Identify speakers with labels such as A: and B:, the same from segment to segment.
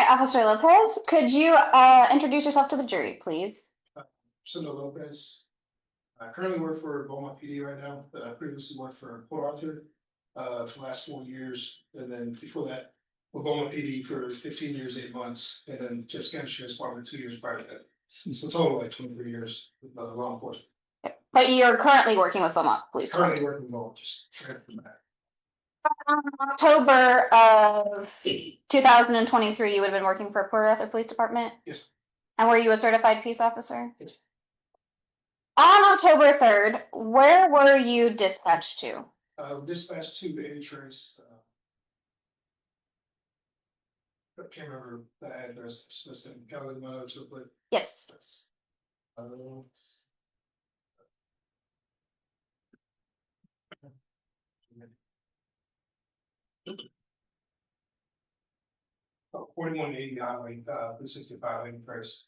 A: Officer Lopez. Could you introduce yourself to the jury, please?
B: Cindy Lopez. I currently work for Beaumont PD right now, but I previously worked for Port Arthur for the last 4 years. And then before that, with Beaumont PD for 15 years, 8 months, and then Jeff County Sheriff's Department 2 years prior to that. So total like 23 years with law enforcement.
A: But you're currently working with Beaumont Police.
B: Currently working with law, just from that.
A: October of 2023, you would have been working for Port Arthur Police Department?
B: Yes.
A: And were you a certified peace officer?
B: Yes.
A: On October 3rd, where were you dispatched to?
B: Dispatched to Avery Trace. I can't remember the address. It's in Kayla Garlington.
A: Yes.
B: Oh, 4180 Highway, 365 Avery Trace.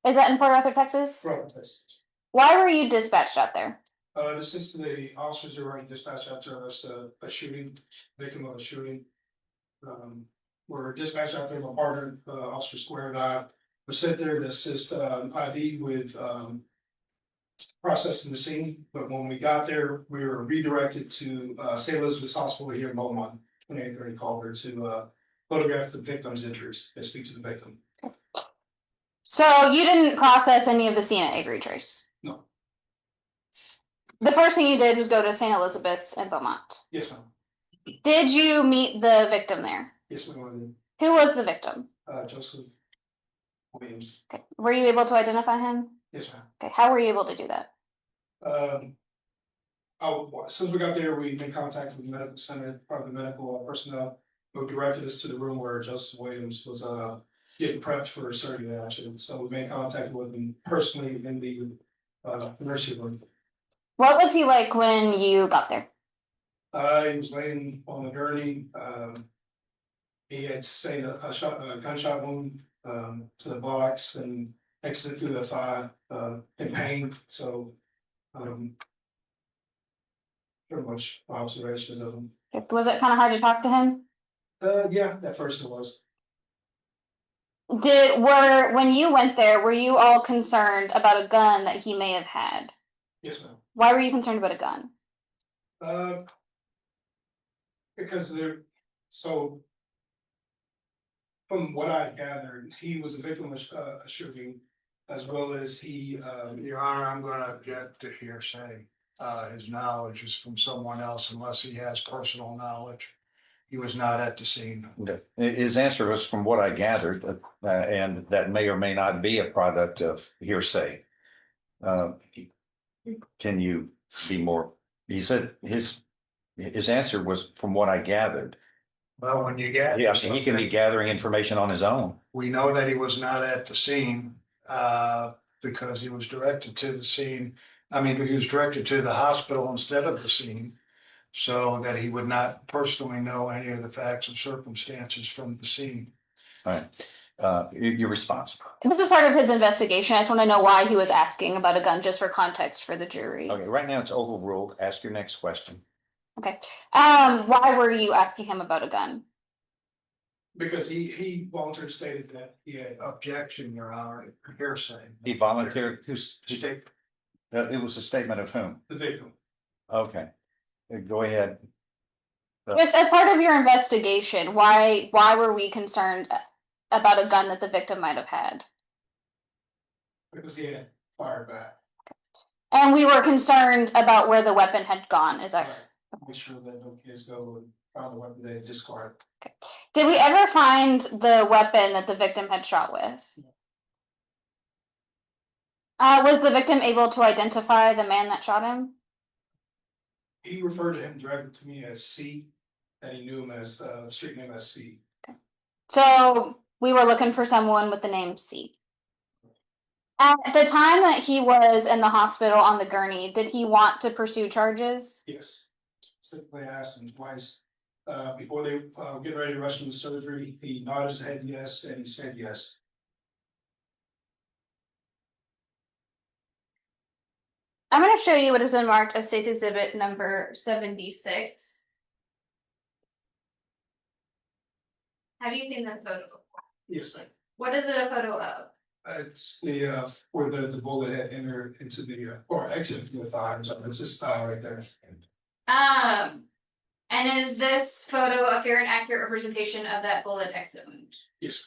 A: Is that in Port Arthur, Texas?
B: From Texas.
A: Why were you dispatched out there?
B: This is the officers who were dispatched out there was a shooting, victim of a shooting. We're dispatched out there, my partner, Officer Square and I were sent there to assist ID with processing the scene. But when we got there, we were redirected to St. Elizabeth's Hospital here in Beaumont, 2830 Calder, to photograph the victim's injuries and speak to the victim.
A: So you didn't process any of the scene at Avery Trace?
B: No.
A: The first thing you did was go to St. Elizabeth's in Beaumont?
B: Yes, ma'am.
A: Did you meet the victim there?
B: Yes, ma'am.
A: Who was the victim?
B: Joseph Williams.
A: Okay. Were you able to identify him?
B: Yes, ma'am.
A: Okay. How were you able to do that?
B: As soon as we got there, we made contact with the medical center, part of the medical personnel, who directed us to the room where Joseph Williams was getting prepped for surgery action. So we made contact with him personally in the emergency room.
A: What was he like when you got there?
B: He was laying on the gurney. He had sustained a gunshot wound to the buttocks and exited through the thigh in pain. So pretty much observations of him.
A: Was it kind of hard to talk to him?
B: Yeah, at first it was.
A: When you went there, were you all concerned about a gun that he may have had?
B: Yes, ma'am.
A: Why were you concerned about a gun?
B: Because so from what I gathered, he was a victim of a shooting, as well as he.
C: Your Honor, I'm going to object to hearsay. His knowledge is from someone else unless he has personal knowledge. He was not at the scene.
D: His answer was from what I gathered, and that may or may not be a product of hearsay. Can you be more? He said his answer was from what I gathered.
C: Well, when you get,
D: Yeah, he can be gathering information on his own.
C: We know that he was not at the scene because he was directed to the scene. I mean, he was directed to the hospital instead of the scene, so that he would not personally know any of the facts and circumstances from the scene.
D: All right. Your response.
A: This is part of his investigation. I just want to know why he was asking about a gun, just for context for the jury.
D: Okay, right now it's overruled. Ask your next question.
A: Okay. Why were you asking him about a gun?
B: Because he voluntarily stated that he had.
C: Objection, Your Honor. Hearsay.
D: He volunteered.
C: State.
D: It was a statement of whom?
B: The victim.
D: Okay. Go ahead.
A: Just as part of your investigation, why were we concerned about a gun that the victim might have had?
B: Because he had fired back.
A: And we were concerned about where the weapon had gone. Is that
B: right? Make sure that no kids go and find the weapon they discarded.
A: Okay. Did we ever find the weapon that the victim had shot with? Was the victim able to identify the man that shot him?
B: He referred to him directly to me as C, and he knew him as street name as C.
A: Okay. So we were looking for someone with the name C. At the time that he was in the hospital on the gurney, did he want to pursue charges?
B: Yes. Specifically asked him twice before they get ready to rush him to surgery. He nodded his head yes, and he said yes.
A: I'm going to show you what has been marked as State's Exhibit number 76. Have you seen this photo before?
B: Yes, ma'am.
A: What is it a photo of?
B: It's the, where the bullet had entered into the, or exited from the thigh, so it's this thigh right there.
A: And is this photo a fair and accurate representation of that bullet exit wound?
B: Yes.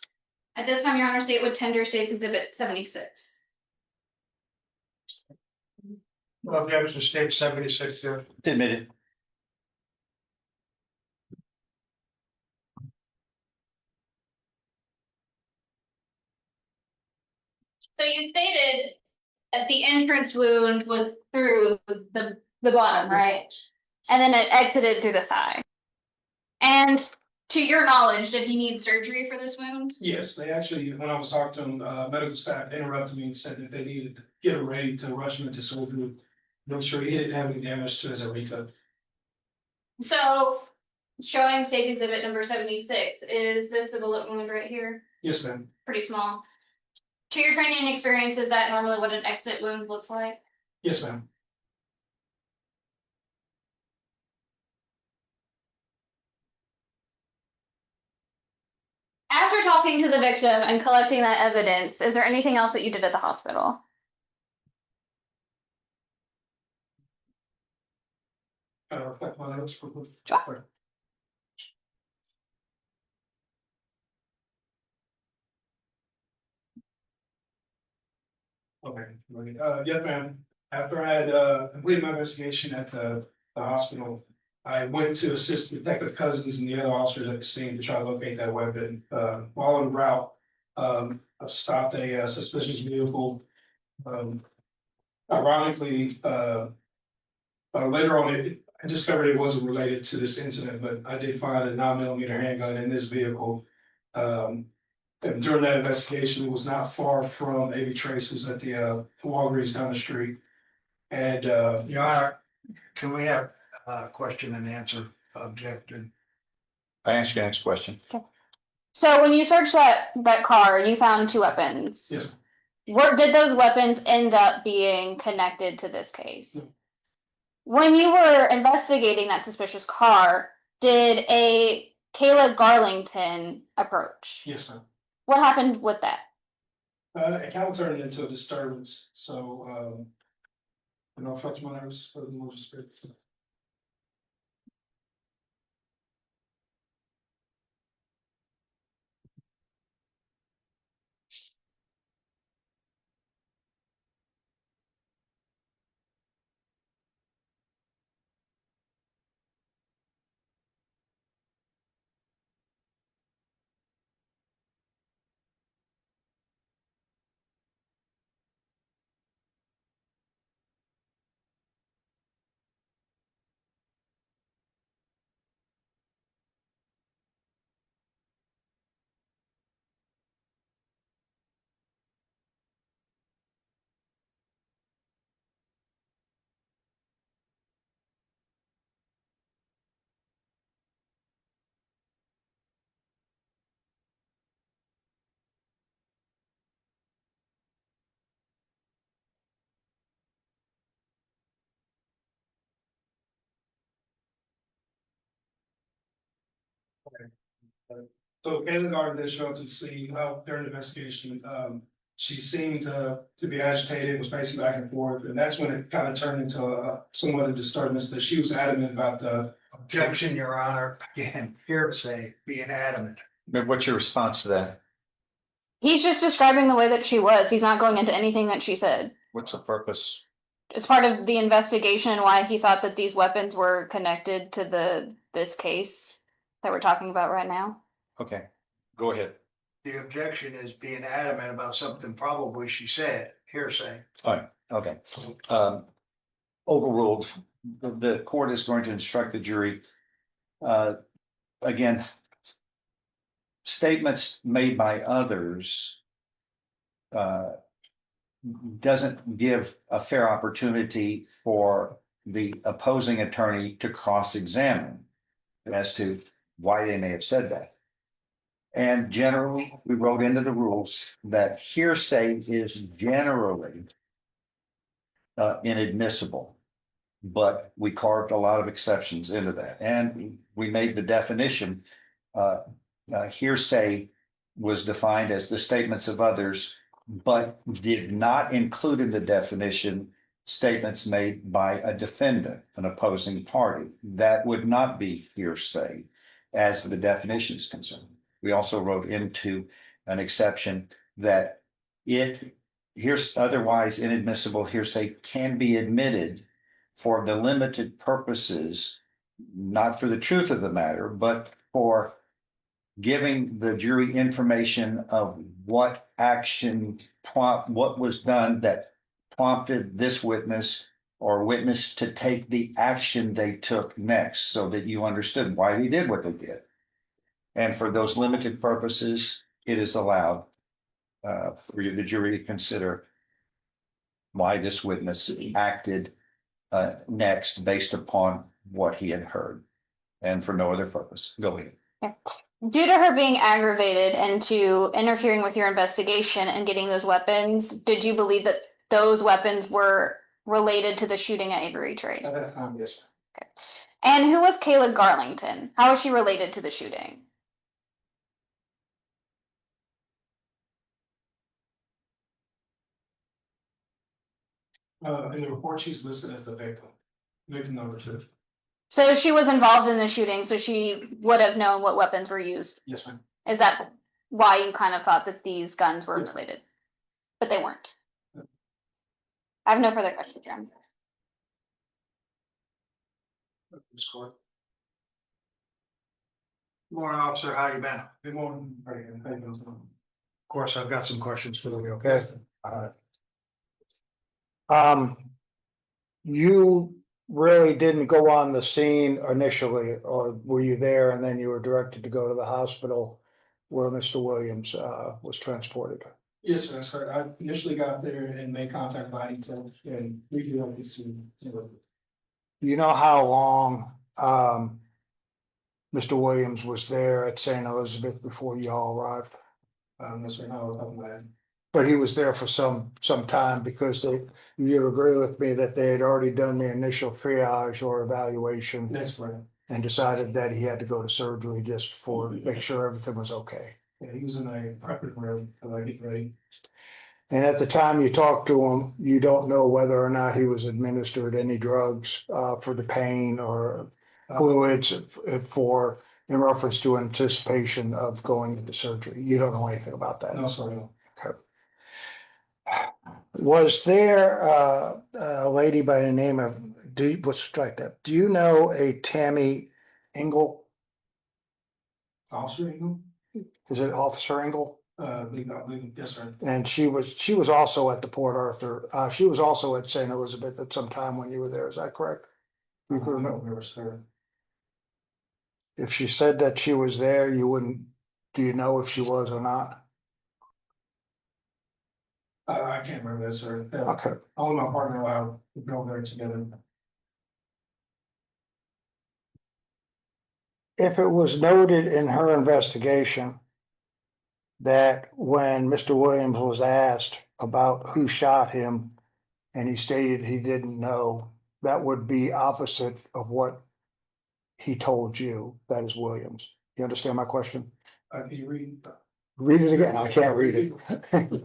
A: At this time, Your Honor, state would tender State's Exhibit 76.
C: Objection, state 76 there.
D: It's admitted.
A: So you stated that the entrance wound was through the bottom, right? And then it exited through the thigh. And to your knowledge, did he need surgery for this wound?
B: Yes, they actually, when I was talking to them, medical staff interrupted me and said that they needed to get him ready to rush him into surgery. Make sure he didn't have any damage to his aorta.
A: So, showing State's Exhibit number 76, is this the bullet wound right here?
B: Yes, ma'am.
A: Pretty small. To your training and experience, is that normally what an exit wound looks like?
B: Yes, ma'am.
A: After talking to the victim and collecting that evidence, is there anything else that you did at the hospital?
B: Reflect my notes for quick.
A: Sure.
B: Okay, yes, ma'am. After I had completed my investigation at the hospital, I went to assist Detective Cousins and the other officers at the scene to try to locate that weapon. While en route, I stopped a suspicious vehicle. Ironically, later on, I discovered it wasn't related to this incident, but I did find a 9mm handgun in this vehicle. And during that investigation, it was not far from Avery Trace, who's at the Walgreens down the street. And
C: Your Honor, can we have question and answer objected?
D: I ask you the next question.
A: So when you searched that car, you found 2 weapons.
B: yes,
A: Did those weapons end up being connected to this case?
B: No.
A: When you were investigating that suspicious car, did a Kayla Garlington approach?
B: yes, ma'am.
A: What happened with that?
B: It kind of turned into a disturbance, so you know, affect my nerves for the most spirit. So Kayla Garden did show up to the scene during the investigation. She seemed to be agitated, was pacing back and forth, and that's when it kind of turned into somewhat of disturbance that she was adamant about the.
C: Objection, Your Honor. Again, hearsay, being adamant.
D: But what's your response to that?
A: He's just describing the way that she was. He's not going into anything that she said.
D: What's the purpose?
A: It's part of the investigation and why he thought that these weapons were connected to this case that we're talking about right now.
D: Okay, go ahead.
C: The objection is being adamant about something probably she said, hearsay.
D: All right, okay. Overruled. The court is going to instruct the jury. Again, statements made by others doesn't give a fair opportunity for the opposing attorney to cross-examine as to why they may have said that. And generally, we wrote into the rules that hearsay is generally inadmissible, but we carved a lot of exceptions into that. And we made the definition, hearsay was defined as the statements of others, but did not include in the definition statements made by a defendant, an opposing party. That would not be hearsay as the definition is concerned. We also wrote into an exception that here's otherwise inadmissible hearsay can be admitted for the limited purposes, not for the truth of the matter, but for giving the jury information of what what was done that prompted this witness or witness to take the action they took next, so that you understood why they did what they did. And for those limited purposes, it is allowed for the jury to consider why this witness acted next based upon what he had heard, and for no other purpose. Go ahead.
A: Due to her being aggravated and to interfering with your investigation and getting those weapons, did you believe that those weapons were related to the shooting at Avery Trace?
B: At that time, yes.
A: And who was Kayla Garlington? How is she related to the shooting?
B: In the report, she's listed as the victim number 2.
A: So she was involved in the shooting, so she would have known what weapons were used.
B: Yes, ma'am.
A: Is that why you kind of thought that these guns were related? But they weren't. I have no further questions, John.
C: Morning, officer. How you been?
B: Good morning. How you doing?
C: Of course, I've got some questions for you, okay? You really didn't go on the scene initially, or were you there and then you were directed to go to the hospital where Mr. Williams was transported?
B: Yes, sir, that's correct. I initially got there and made contact with IDTEL and briefly on this scene.
C: You know how long Mr. Williams was there at St. Elizabeth before you all arrived?
B: That's right now, I'm glad.
C: But he was there for some time because you agree with me that they had already done the initial triage or evaluation
B: That's right.
C: and decided that he had to go to surgery just for make sure everything was okay.
B: Yeah, he was in a prepping room to get ready.
C: And at the time you talked to him, you don't know whether or not he was administered any drugs for the pain or fluids in reference to anticipation of going into surgery. You don't know anything about that.
B: No, sorry. No.
C: Okay. Was there a lady by the name of, let's strike that. Do you know a Tammy Engel?
B: Officer Ingram?
C: Is it Officer Engel?
B: Yes, sir.
C: And she was also at the Port Arthur. She was also at St. Elizabeth at some time when you were there. Is that correct? You could remember,
B: sir.
C: If she said that she was there, you wouldn't. Do you know if she was or not?
B: I can't remember that, sir.
C: Okay.
B: All my partner and I we drove there together.
C: If it was noted in her investigation that when Mr. Williams was asked about who shot him and he stated he didn't know, that would be opposite of what he told you, that is Williams. You understand my question?
B: Can you read?
C: Read it again. I can't read it.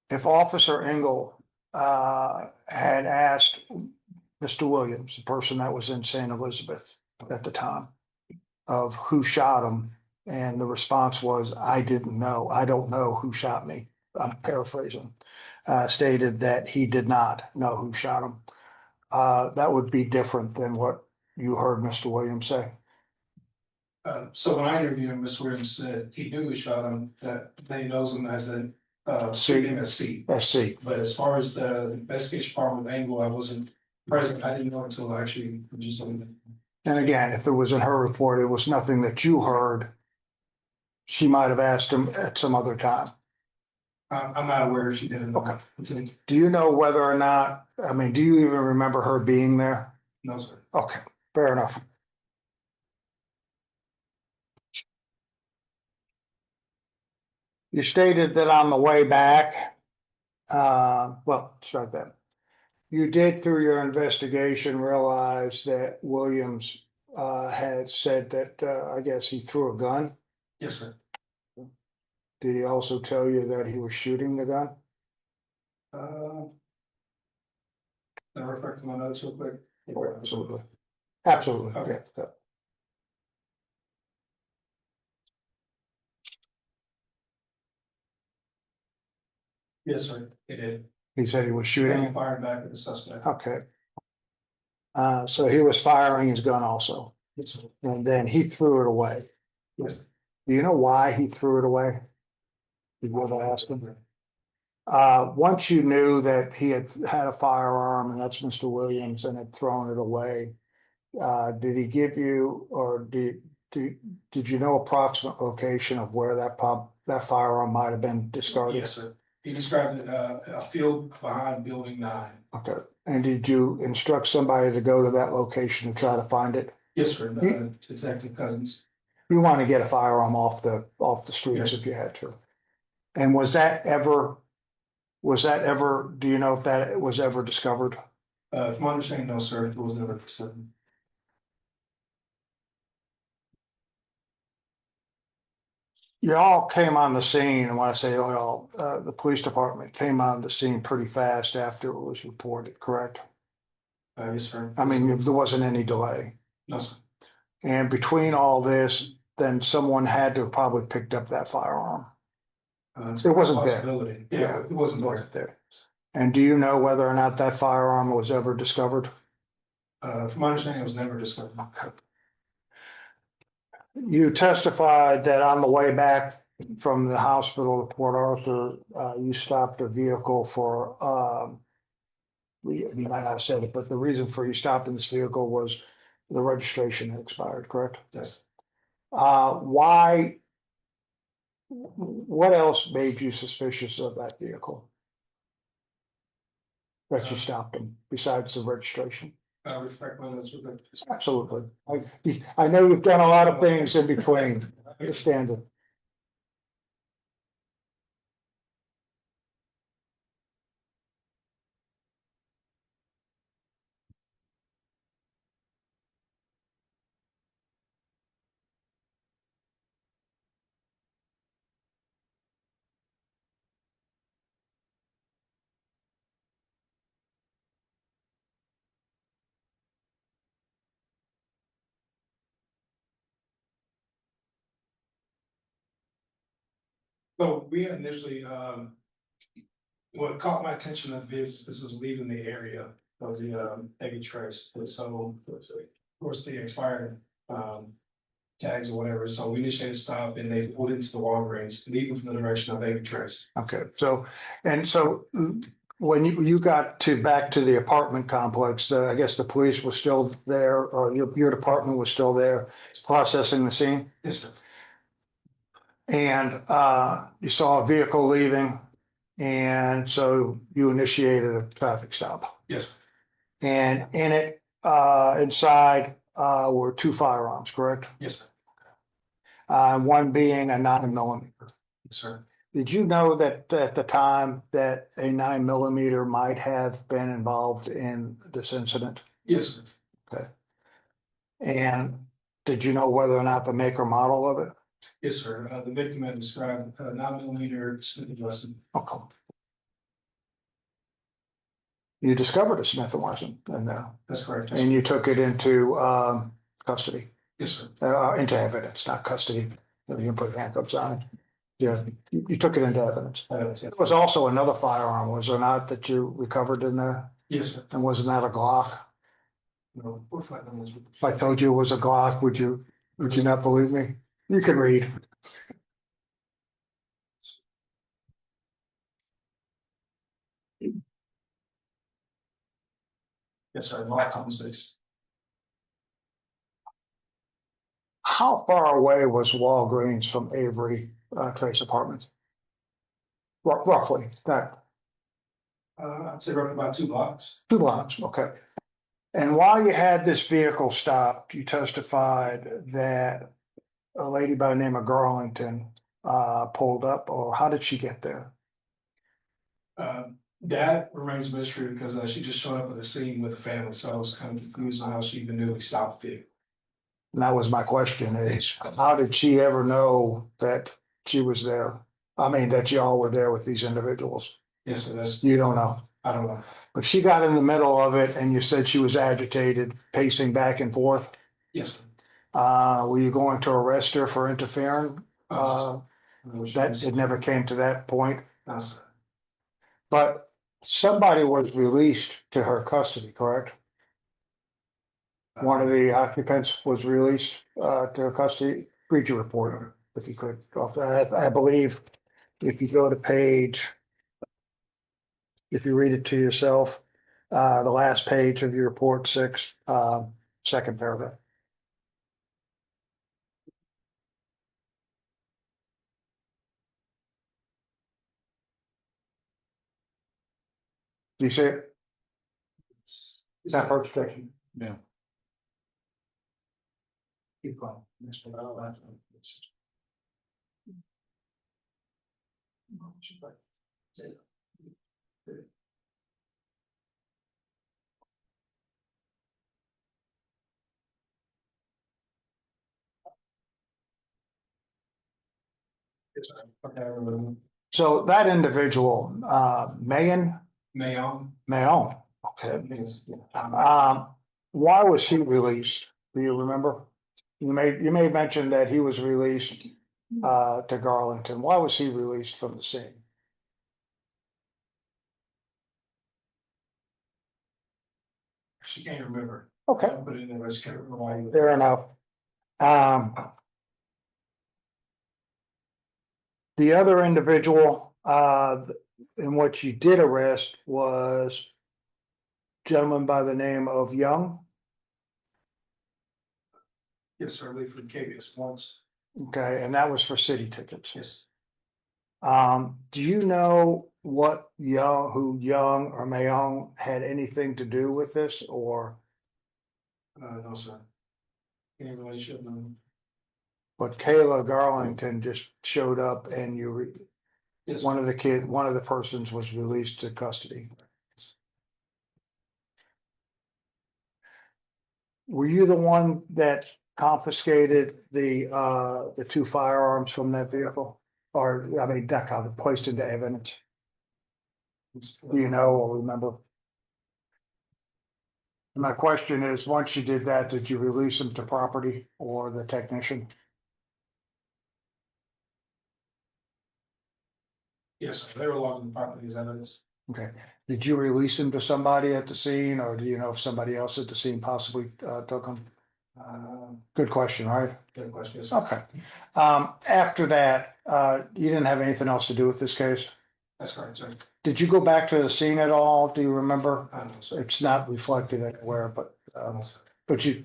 C: If Officer Engel had asked Mr. Williams, the person that was in St. Elizabeth at the time, of who shot him, and the response was, I didn't know. I don't know who shot me. I'm paraphrasing. Stated that he did not know who shot him. That would be different than what you heard Mr. Williams say.
B: So when I interviewed him, Ms. Williams said he knew who shot him, that they knows him as a shooting a C.
C: SC.
B: But as far as the investigation part with Angle, I wasn't present. I didn't know until I actually produced something.
C: And again, if it was in her report, it was nothing that you heard. She might have asked him at some other time.
B: I'm not aware if she did or not.
C: Okay. Do you know whether or not, I mean, do you even remember her being there?
B: No, sir.
C: Okay, fair enough. You stated that on the way back, well, start that. You did through your investigation realize that Williams had said that I guess he threw a gun.
B: Yes, sir.
E: Did he also tell you that he was shooting the gun?
B: Can I refer to my notes real quick?
E: Absolutely. Absolutely,
B: Okay.
E: yeah.
B: Yes, sir, it did.
E: He said he was
B: Shooting
E: shooting.
B: and firing back at the suspect.
E: Okay. So he was firing his gun also,
B: Yes, sir.
E: and then he threw it away.
B: Yes.
E: Do you know why he threw it away? Did you ever ask him? Once you knew that he had had a firearm and that's Mr. Williams and had thrown it away, did he give you, or did you know approximate location of where that firearm might have been discarded?
B: Yes, sir. He described it, a field behind building 9.
E: Okay, and did you instruct somebody to go to that location to try to find it?
B: Yes, sir, Detective Cousins.
E: You want to get a firearm off the streets
B: Yes.
E: if you had to. And was that ever, do you know if that was ever discovered?
B: From my understanding, no, sir, it was never certain.
E: Y'all came on the scene, and when I say y'all, the police department came on the scene pretty fast after it was reported, correct?
B: Yes, sir.
E: I mean, there wasn't any delay.
B: No, sir.
E: And between all this, then someone had to have probably picked up that firearm.
B: It's
E: It wasn't
B: a
E: there.
B: possibility.
E: Yeah,
B: Yeah, it wasn't there.
E: Wasn't there. And do you know whether or not that firearm was ever discovered?
B: From my understanding, it was never discovered.
E: Okay. You testified that on the way back from the hospital to Port Arthur, you stopped a vehicle for, you might not have said it, but the reason for you stopping this vehicle was the registration had expired, correct?
B: Yes.
E: Why, what else made you suspicious of that vehicle? That you stopped him, besides the registration?
B: Respect my notes.
E: Absolutely. I know you've done a lot of things in between. I understand it.
B: So we initially, what caught my attention of this was leaving the area of the, Avery Trace. And so, of course, the expired, tags or whatever. So we initiated a stop and they pulled into the Walgreens, leaving from the direction of Avery Trace.
E: Okay, so, when you got back to the apartment complex, I guess the police was still there, or your department was still there processing the scene?
B: Yes, sir.
E: And, you saw a vehicle leaving, and so you initiated a traffic stop.
B: Yes.
E: And in it, inside, were 2 firearms, correct?
B: Yes, sir.
E: One being a 9mm.
B: Yes, sir.
E: Did you know that at the time that a 9mm might have been involved in this incident?
B: Yes, sir.
E: Okay. And did you know whether or not the make or model of it?
B: Yes, sir. The victim had described 9mm Smith Wesson.
E: Okay. You discovered a Smith Wesson in there,
B: That's correct.
E: and you took it into custody,
B: Yes, sir.
E: into evidence, not custody. You can put handcuffs on it. Yeah, you took it into evidence. There was also another firearm, was there not, that you recovered in there?
B: Yes, sir.
E: And wasn't that a Glock?
B: No, we're fighting this.
E: If I told you it was a Glock, would you not believe me? You can read.
B: Yes, sir. No compensates.
E: How far away was Walgreens from Avery Trace Apartments? Roughly, that
B: I'd say roughly about 2 blocks.
E: 2 blocks, okay. And while you had this vehicle stopped, you testified that a lady by the name of Garlington pulled up, or how did she get there?
B: That remains a mystery because she just showed up at the scene with the family, so I was kind of confused on how she even knew we stopped the vehicle.
E: And that was my question, is how did she ever know that she was there? I mean, that y'all were there with these individuals?
B: Yes, sir, that's,
E: You don't know.
B: I don't know.
E: But she got in the middle of it and you said she was agitated, pacing back and forth.
B: Yes, sir.
E: Were you going to arrest her for interfering? That, it never came to that point,
B: No, sir.
E: but somebody was released to her custody, correct? One of the occupants was released, to her custody. Read your report, if you could, off that. I believe if you go to page, if you read it to yourself, the last page of your report, 6, second paragraph. Do you see it? Is that first section?
D: Yeah.
B: Keep going. Next one. Yes, sir. Okay, I remember.
E: So that individual, Mayon,
B: Mayon.
E: okay.
B: Yes.
E: Why was he released? Do you remember? You may mention that he was released, to Garlington. Why was he released from the scene?
B: She can't remember.
E: Okay,
B: But in there, I just can't remember why.
E: fair enough. The other individual, in which you did arrest was a gentleman by the name of Young.
B: Yes, sir, I leave for KBS once.
E: Okay, and that was for city tickets.
B: Yes.
E: Do you know what who Young or Mayon had anything to do with this, or
B: No, sir. Any relationship, no.
E: but Kayla Garlington just showed up and
B: Yes.
E: one of the persons was released to custody? Were you the one that confiscated the 2 firearms from that vehicle? Or, I mean, not placed into evidence? Do you know or remember? My question is, once you did that, did you release them to property or the technician?
B: Yes, sir, they were logging the property as evidence.
E: Okay, did you release them to somebody at the scene, or do you know if somebody else at the scene possibly took them? Good question, right?
B: Good question. Yes, sir.
E: Okay. After that, you didn't have anything else to do with this case?
B: That's correct, sir.
E: Did you go back to the scene at all? Do you remember?
B: No, sir.
E: It's not reflected anywhere, but,
B: No, sir.
E: but you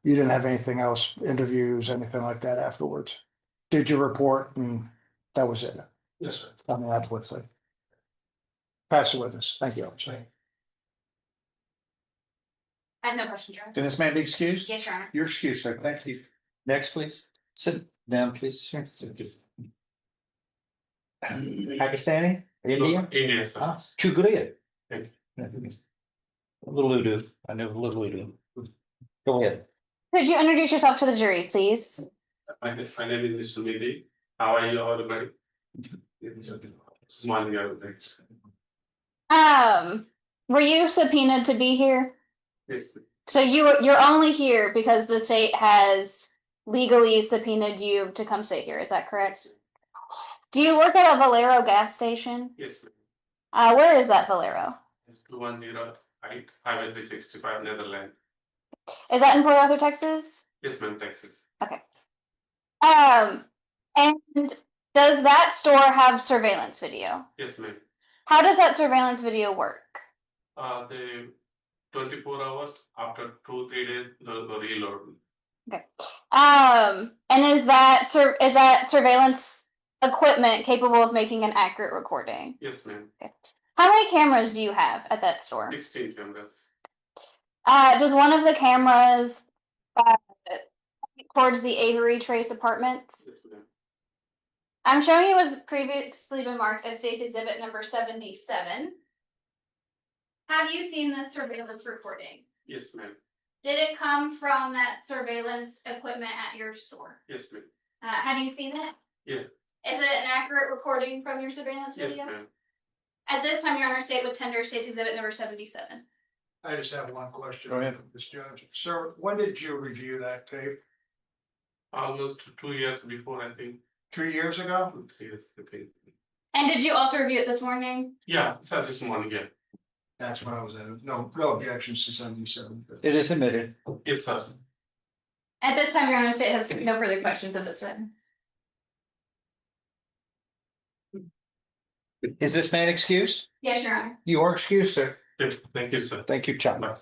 E: didn't have anything else, interviews, anything like that afterwards? Did you report and that was it?
B: Yes, sir.
E: I mean, that's what's like. Pass the witness. Thank you, officer.
A: I have no question, John.
D: Can this man be excused?
A: Yes, Your Honor.
D: You're excused, sir. Thank you. Next, please. Sit down, please. Sir. Pakistani? Indian?
F: Indian, sir.
D: Ah, Chugriya.
F: Thank
D: Little Udu. I know Little Udu. Go ahead.
A: Could you introduce yourself to the jury, please?
F: My name is Mr. Mehdi. How are you, everybody? Morning, everybody.
A: Were you subpoenaed to be here?
F: Yes,
A: So you're only here because the state has legally subpoenaed you to come sit here. Is that correct? Do you work at a Valero gas station?
F: yes,
A: Where is that Valero?
F: it's 210 Highway 365, Netherlands.
A: Is that in Port Arthur, Texas?
F: Yes, ma'am, Texas.
A: And does that store have surveillance video?
F: Yes, ma'am.
A: How does that surveillance video work?
F: The 24 hours after 2-3 days, the reload.
A: And is that surveillance equipment capable of making an accurate recording?
F: Yes, ma'am.
A: How many cameras do you have at that store?
F: 16 cameras.
A: Does one of the cameras towards the Avery Trace apartments?
F: Yes, ma'am.
A: I'm showing you was previously been marked as state's exhibit number 77. Have you seen this surveillance recording?
F: Yes, ma'am.
A: Did it come from that surveillance equipment at your store?
F: Yes, ma'am.
A: Have you seen it?
F: Yeah.
A: Is it an accurate recording from your surveillance
F: Yes,
A: video?
F: ma'am.
A: At this time, Your Honor, State with tender State's Exhibit number 77.
C: I just have one question.
D: Go ahead.
C: Ms. Judge. Sir, when did you review that tape?
F: Almost 2 years before, I think.
C: 2 years ago?
F: 2 years, I think.
A: And did you also review it this morning?
F: Yeah, sir, this morning, yeah.
C: That's when I was at. No objections to 77.
D: It is admitted.
F: Yes, sir.
A: At this time, Your Honor, State has no further questions of this witness.
D: Is this man excused?
A: Yes, Your Honor.
D: You are excused, sir.
F: Yes, thank you, sir.
D: Thank you, Chuck.
F: Bye.